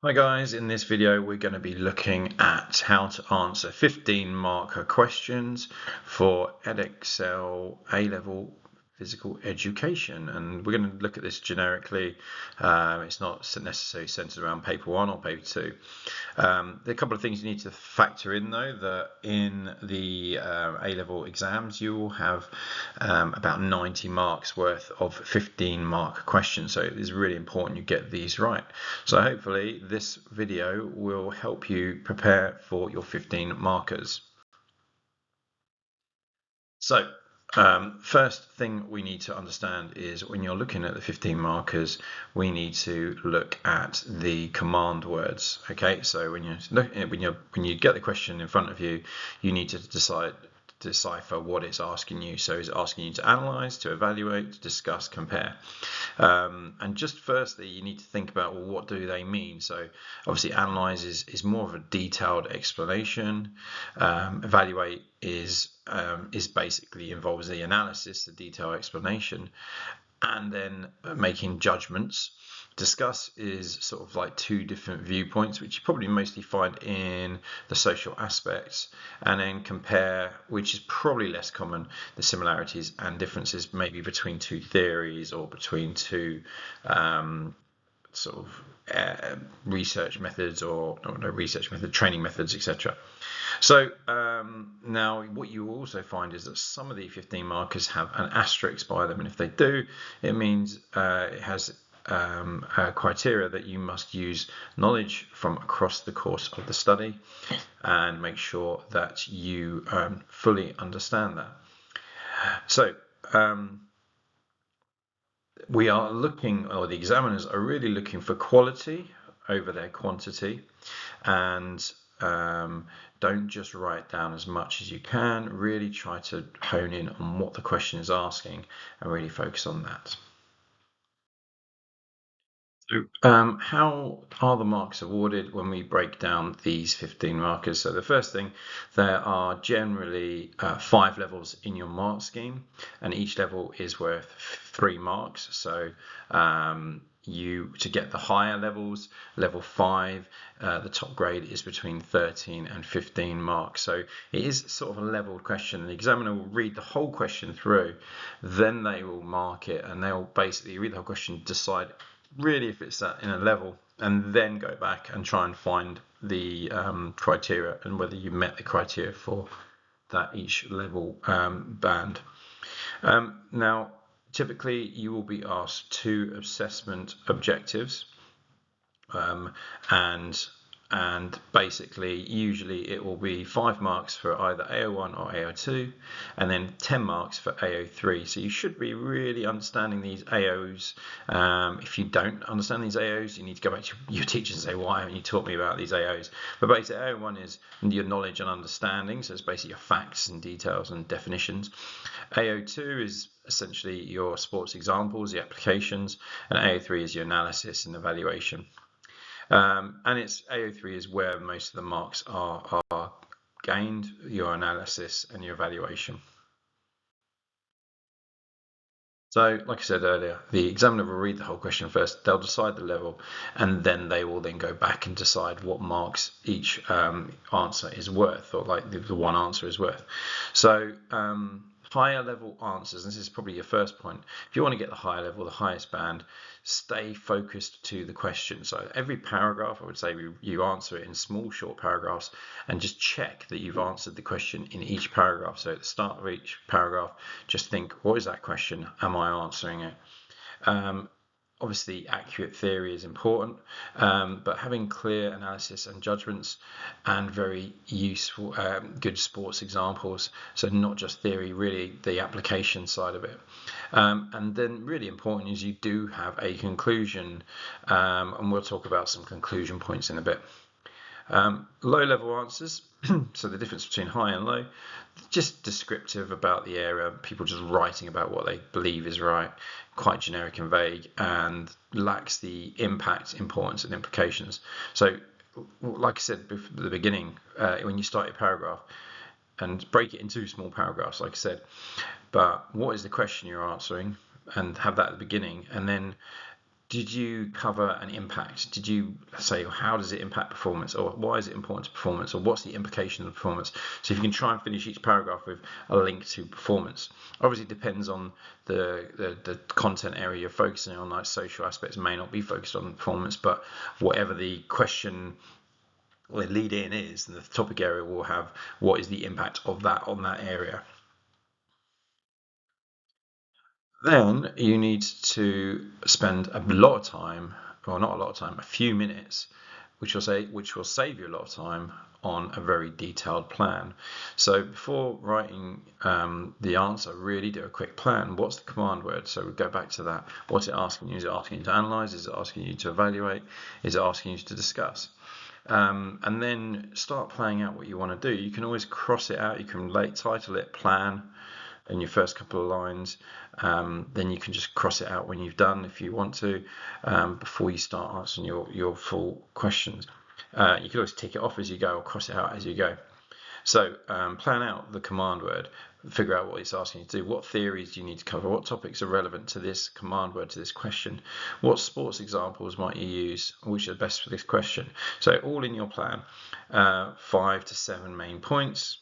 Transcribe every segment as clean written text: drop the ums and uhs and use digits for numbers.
Hi guys, in this video we're going to be looking at how to answer 15 marker questions for Edexcel A-level physical education, and we're going to look at this generically. It's not necessarily centered around paper 1 or paper 2. There are a couple of things you need to factor in though, that in the A-level exams you will have about 90 marks worth of 15 mark questions, so it is really important you get these right. So hopefully this video will help you prepare for your 15 markers. So first thing we need to understand is when you're looking at the 15 markers, we need to look at the command words. Okay, so when you get the question in front of you, you need to decipher what it's asking you. So is it asking you to analyze, to evaluate, to discuss, compare? And just firstly, you need to think about, well, what do they mean? So obviously analyze is more of a detailed explanation. Evaluate is basically involves the analysis, the detailed explanation, and then making judgments. Discuss is sort of like two different viewpoints, which you probably mostly find in the social aspects, and then compare, which is probably less common, the similarities and differences maybe between two theories or between two sort of research methods or no research method, training methods, etc. So now what you will also find is that some of the 15 markers have an asterisk by them, and if they do, it means it has a criteria that you must use knowledge from across the course of the study and make sure that you fully understand that. So we are looking, or the examiners are really looking for quality over their quantity, and don't just write down as much as you can. Really try to hone in on what the question is asking and really focus on that. So how are the marks awarded when we break down these 15 markers? So the first thing, there are generally 5 levels in your mark scheme, and each level is worth 3 marks. So to get the higher levels, level 5, the top grade is between 13 and 15 marks. So it is sort of a leveled question. The examiner will read the whole question through, then they will mark it, and they'll basically read the whole question, decide really if it's in a level, and then go back and try and find the criteria and whether you met the criteria for that each level band. Now, typically you will be asked 2 assessment objectives, and basically usually it will be 5 marks for either AO1 or AO2, and then 10 marks for AO3. So you should be really understanding these AOs. If you don't understand these AOs, you need to go back to your teachers and say, why haven't you taught me about these AOs? But basically AO1 is your knowledge and understanding, so it's basically your facts and details and definitions. AO2 is essentially your sports examples, the applications, and AO3 is your analysis and evaluation. And it's AO3 is where most of the marks are gained, your analysis and your evaluation. So, like I said earlier, the examiner will read the whole question first, they'll decide the level, and then they will then go back and decide what marks each answer is worth, or like the one answer is worth. So higher level answers, and this is probably your first point, if you want to get the higher level, the highest band, stay focused to the question. So every paragraph, I would say you answer it in small short paragraphs, and just check that you've answered the question in each paragraph. So at the start of each paragraph, just think, what is that question? Am I answering it? Obviously, accurate theory is important, but having clear analysis and judgments and very useful, good sports examples, so not just theory, really the application side of it. And then really important is you do have a conclusion, and we'll talk about some conclusion points in a bit. Low level answers, so the difference between high and low, just descriptive about the area, people just writing about what they believe is right, quite generic and vague, and lacks the impact, importance and implications. So like I said at the beginning, when you start your paragraph, and break it into small paragraphs, like I said, but what is the question you're answering, and have that at the beginning, and then did you cover an impact? Did you say how does it impact performance, or why is it important to performance, or what's the implication of performance? So if you can try and finish each paragraph with a link to performance. Obviously, it depends on the content area you're focusing on. Like social aspects may not be focused on performance, but whatever the question or the lead in is, and the topic area will have what is the impact of that on that area. Then you need to spend a lot of time, or not a lot of time, a few minutes, which will save you a lot of time on a very detailed plan. So before writing the answer, really do a quick plan. What's the command word? So we go back to that. What's it asking you? Is it asking you to analyze? Is it asking you to evaluate? Is it asking you to discuss? And then start playing out what you want to do. You can always cross it out. You can title it plan in your first couple of lines. Then you can just cross it out when you've done, if you want to, before you start answering your full questions. You can always tick it off as you go or cross it out as you go. So plan out the command word, figure out what it's asking you to do. What theories do you need to cover? What topics are relevant to this command word, to this question? What sports examples might you use, which are best for this question? So all in your plan, 5 to 7 main points.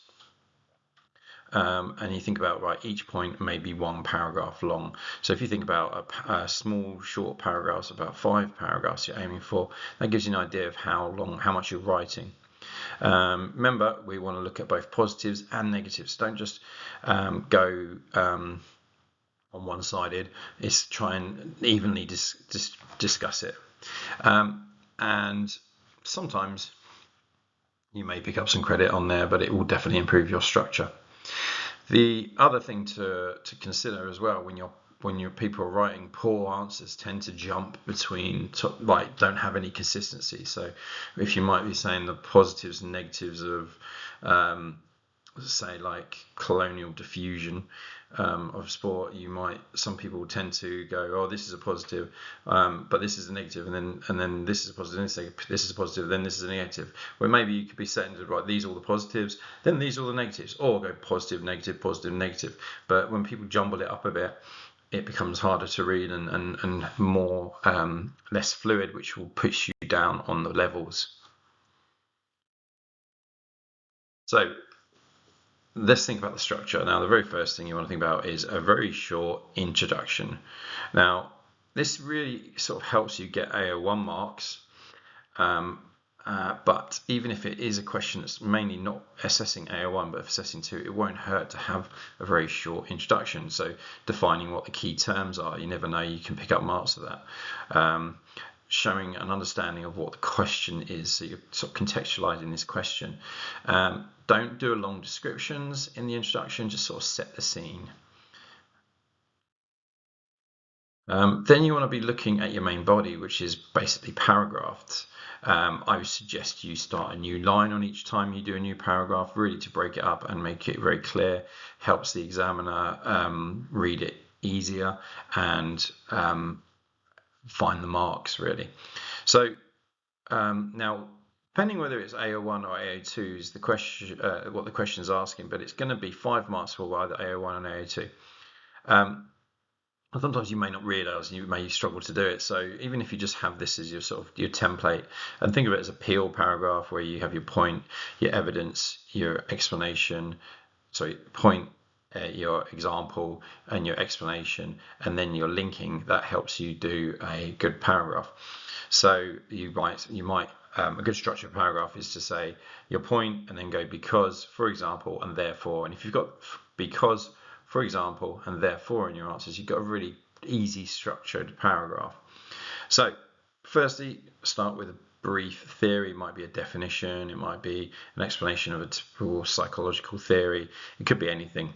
And you think about, right, each point may be one paragraph long. So if you think about a small, short paragraphs, about 5 paragraphs you're aiming for, that gives you an idea of how much you're writing. Remember, we want to look at both positives and negatives. Don't just go on one-sided. It's try and evenly discuss it. And sometimes you may pick up some credit on there, but it will definitely improve your structure. The other thing to consider as well, when your people are writing, poor answers tend to jump between, don't have any consistency. So if you might be saying the positives and negatives of, say, like colonial diffusion of sport, some people tend to go, oh, this is a positive, but this is a negative, and then this is a positive, this is a positive, then this is a negative. Where maybe you could be saying, right, these are all the positives, then these are all the negatives, or go positive, negative. But when people jumble it up a bit, it becomes harder to read and more less fluid, which will push you down on the levels. So let's think about the structure. Now, the very first thing you want to think about is a very short introduction. Now, this really sort of helps you get AO1 marks, but even if it is a question that's mainly not assessing AO1 but assessing 2, it won't hurt to have a very short introduction. So defining what the key terms are, you never know, you can pick up marks of that. Showing an understanding of what the question is, so you're sort of contextualizing this question. Don't do long descriptions in the introduction, just sort of set the scene. Then you want to be looking at your main body, which is basically paragraphs. I would suggest you start a new line on each time you do a new paragraph, really to break it up and make it very clear. Helps the examiner read it easier and find the marks, really. So now, depending whether it's AO1 or AO2 is the question, what the question is asking, but it's going to be 5 marks for either AO1 and AO2. Sometimes you may not realise, you may struggle to do it. So even if you just have this as your sort of your template, and think of it as a peel paragraph where you have your point, your evidence, your explanation, point, your example, and your explanation, and then your linking, that helps you do a good paragraph. So you might a good structured paragraph is to say your point and then go because, for example, and therefore. And if you've got because, for example, and therefore in your answers, you've got a really easy structured paragraph. So firstly, start with a brief theory. It might be a definition, it might be an explanation of a typical psychological theory, it could be anything.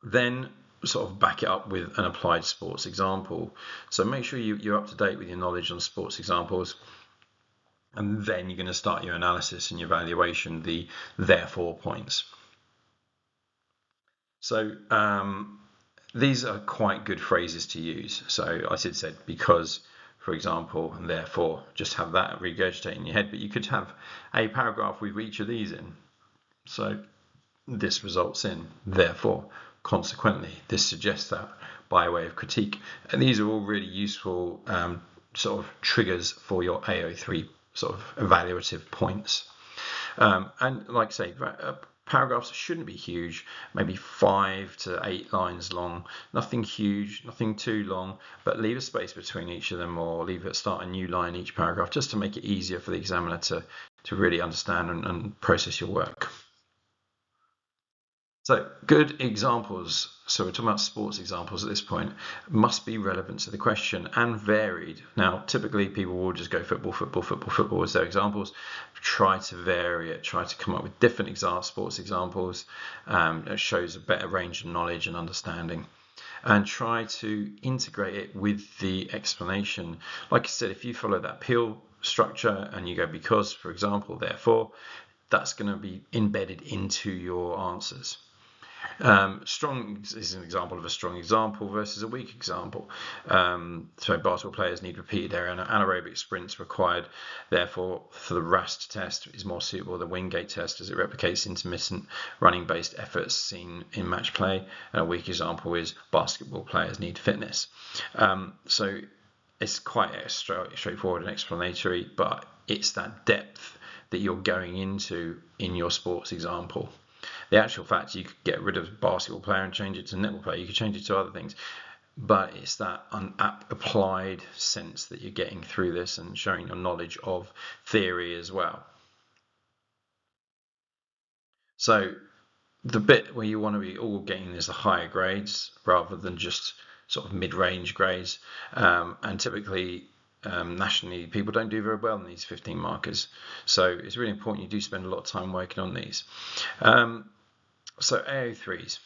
Then sort of back it up with an applied sports example. So make sure you're up to date with your knowledge on sports examples. And then you're going to start your analysis and your evaluation, the therefore points. So these are quite good phrases to use. So I said because, for example, and therefore, just have that regurgitate in your head. But you could have a paragraph with each of these in. So this results in, therefore, consequently, this suggests that, by way of critique. And these are all really useful sort of triggers for your AO3 sort of evaluative points. And like I say, paragraphs shouldn't be huge, maybe 5 to 8 lines long, nothing huge, nothing too long, but leave a space between each of them, or start a new line each paragraph, just to make it easier for the examiner to really understand and process your work. So good examples, so we're talking about sports examples at this point, must be relevant to the question and varied. Now, typically people will just go football, football, football, football as their examples. Try to vary it, try to come up with different sports examples. It shows a better range of knowledge and understanding. And try to integrate it with the explanation. Like I said, if you follow that peel structure and you go because, for example, therefore, that's going to be embedded into your answers. Strong is an example of a strong example versus a weak example. So basketball players need repeated anaerobic sprints required. Therefore, for the RAST test is more suitable the Wingate test, as it replicates intermittent running-based efforts seen in match play. And a weak example is basketball players need fitness. So it's quite straightforward and explanatory, but it's that depth that you're going into in your sports example. The actual fact, you could get rid of basketball player and change it to netball player. You could change it to other things, but it's that applied sense that you're getting through this and showing your knowledge of theory as well. So the bit where you want to be all getting is the higher grades rather than just sort of mid-range grades, and typically nationally people don't do very well in these 15 markers, so it's really important you do spend a lot of time working on these. So AO3s,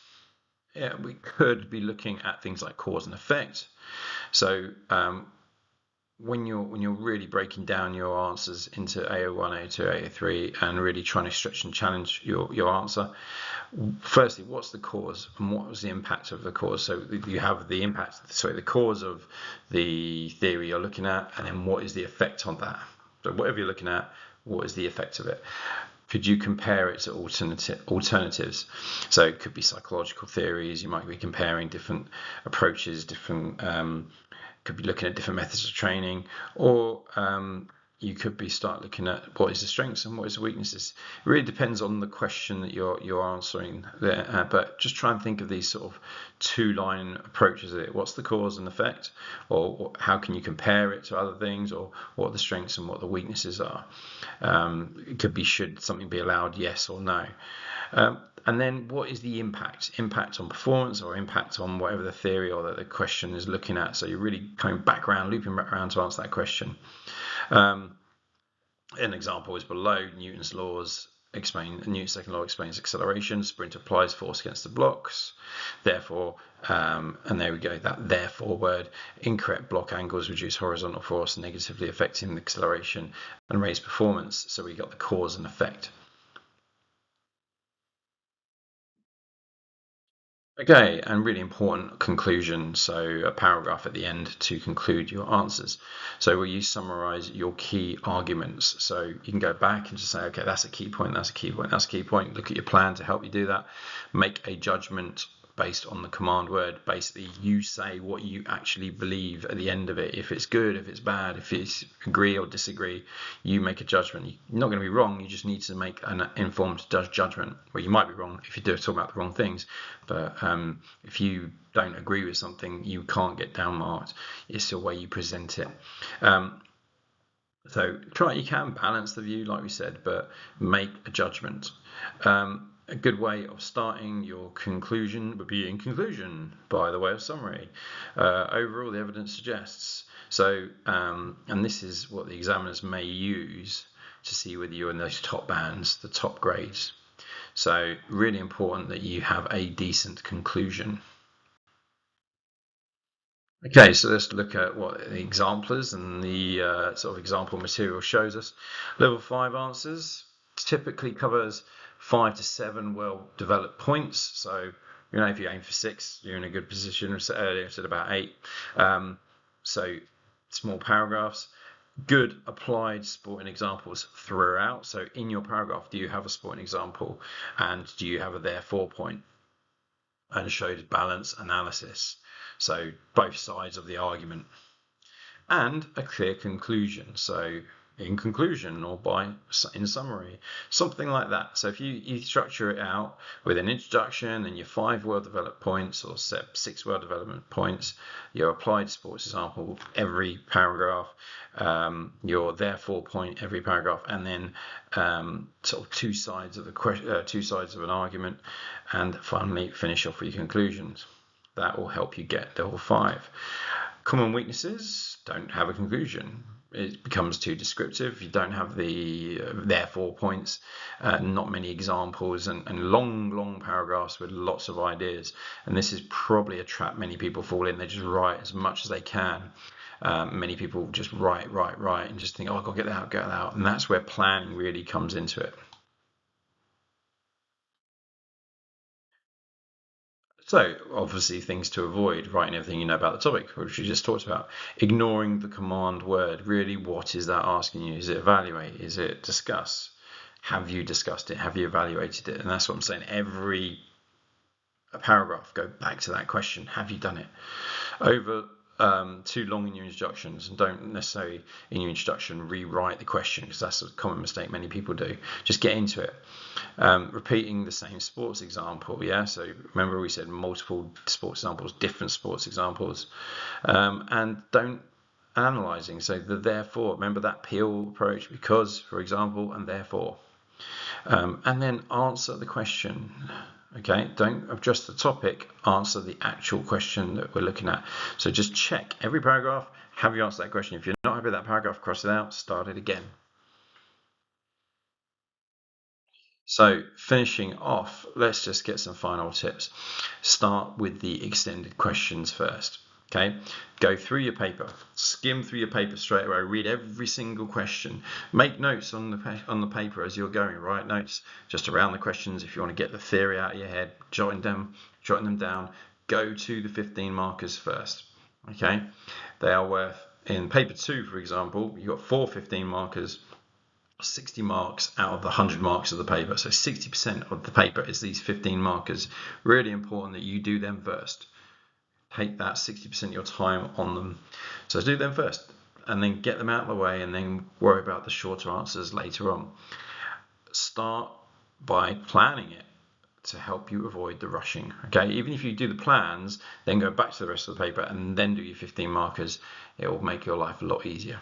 yeah, we could be looking at things like cause and effect. So when you're really breaking down your answers into AO1, AO2, AO3, and really trying to stretch and challenge your answer, firstly, what's the cause and what was the impact of the cause? So you have the impact, the cause of the theory you're looking at, and then what is the effect on that? So whatever you're looking at, what is the effect of it? Could you compare it to alternatives? So it could be psychological theories. You might be comparing different approaches, could be looking at different methods of training, or you could be start looking at what is the strengths and what is the weaknesses. It really depends on the question that you're answering there, but just try and think of these sort of 2-line approaches of it. What's the cause and effect, or how can you compare it to other things, or what are the strengths and what the weaknesses are. It could be, should something be allowed, yes or no. And then what is the impact on performance, or impact on whatever the theory or that the question is looking at. So you're really looping back around to answer that question. An example is below. Newton's second law explains acceleration. Sprint applies force against the blocks. Therefore, and there we go, that therefore word. Incorrect block angles reduce horizontal force, negatively affecting the acceleration and raise performance. So we got the cause and effect. Okay, and really important conclusion, so a paragraph at the end to conclude your answers. So will you summarize your key arguments? So you can go back and just say, okay, that's a key point, that's a key point, that's a key point. Look at your plan to help you do that. Make a judgment based on the command word. Basically, you say what you actually believe at the end of it. If it's good, if it's bad, if it's agree or disagree, you make a judgment. You're not going to be wrong. You just need to make an informed judgment. Well, you might be wrong if you're talking about the wrong things, but if you don't agree with something, you can't get down marked. It's the way you present it. So you can balance the view, like we said, but make a judgment. A good way of starting your conclusion would be in conclusion, by the way of summary. Overall, the evidence suggests. So, and this is what the examiners may use to see whether you're in those top bands, the top grades. So really important that you have a decent conclusion. Okay, so let's look at what the examplers and the sort of example material shows us. Level 5 answers typically covers 5 to 7 well-developed points. So, if you aim for 6, you're in a good position. Earlier I said about 8. So small paragraphs. Good applied sporting examples throughout. So in your paragraph, do you have a sporting example, and do you have a therefore point? And showed balance analysis. so both sides of the argument, and a clear conclusion. So in conclusion, or in summary, something like that. So if you structure it out with an introduction and your 5 well-developed points, or 6 well-development points, your applied sports example every paragraph, your therefore point every paragraph, and then sort of 2 sides of an argument, and finally finish off with your conclusions. That will help you get level 5. Common weaknesses: don't have a conclusion. It becomes too descriptive. You don't have the therefore points, not many examples, and long paragraphs with lots of ideas. And this is probably a trap many people fall in. They just write as much as they can. Many people just write and just think, oh, I've got to get that out. And that's where planning really comes into it. So obviously things to avoid: writing everything you know about the topic, which we just talked about. Ignoring the command word. Really, what is that asking you? Is it evaluate? Is it discuss? Have you discussed it? Have you evaluated it? And that's what I'm saying. Every paragraph, go back to that question. Have you done it? Over too long in your introductions, and don't necessarily in your introduction rewrite the question, because that's a common mistake many people do. Just get into it. Repeating the same sports example, so remember we said multiple sports examples, different sports examples, and don't analyzing. So the therefore, remember that Peel approach: because, for example, and therefore, and then answer the question. Okay, don't adjust the topic, answer the actual question that we're looking at. So just check every paragraph. Have you answered that question? If you're not happy with that paragraph, cross it out, start it again. So finishing off, let's just get some final tips. Start with the extended questions first. Okay, go through your paper, skim through your paper straight away, read every single question, make notes on the paper as you're going, write notes just around the questions. If you want to get the theory out of your head, jotting them down. Go to the 15 markers first. Okay, they are worth, in paper 2 for example, you've got 4 15 markers, 60 marks out of the 100 marks of the paper. So 60% of the paper is these 15 markers. Really important that you do them first. Take that 60% of your time on them. So do them first, and then get them out of the way, and then worry about the shorter answers later on. Start by planning it to help you avoid the rushing. Okay, even if you do the plans, then go back to the rest of the paper and then do your 15 markers. It will make your life a lot easier.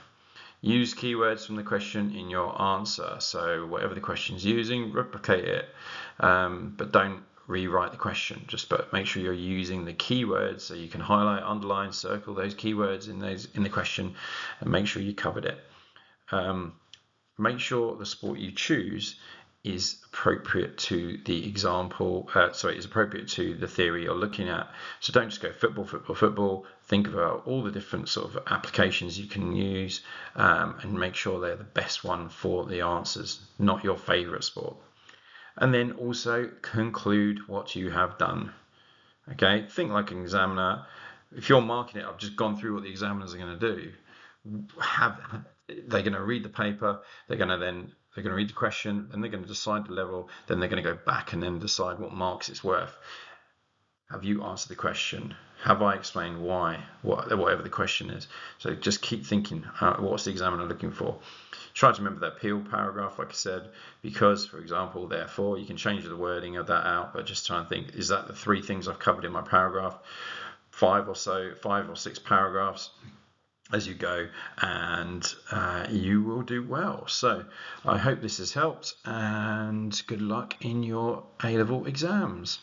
Use keywords from the question in your answer. So whatever the question is using, replicate it, but don't rewrite the question. But make sure you're using the keywords, so you can highlight, underline, circle those keywords in the question, and make sure you covered it. Make sure the sport you choose is appropriate to the example. Is appropriate to the theory you're looking at. So don't just go football. Think about all the different sort of applications you can use, and make sure they're the best one for the answers, not your favorite sport. And then also conclude what you have done. Okay, think like an examiner. If you're marking it, I've just gone through what the examiners are going to do. They're going to read the paper, they're going to read the question, and they're going to decide the level, then they're going to go back and then decide what marks it's worth. Have you answered the question? Have I explained why, whatever the question is? So just keep thinking, what's the examiner looking for? Try to remember that Peel paragraph, like I said, because, for example, therefore, you can change the wording of that out, but just try and think, is that the 3 things I've covered in my paragraph? 5 or 6 paragraphs as you go, and you will do well. So I hope this has helped, and good luck in your A-level exams.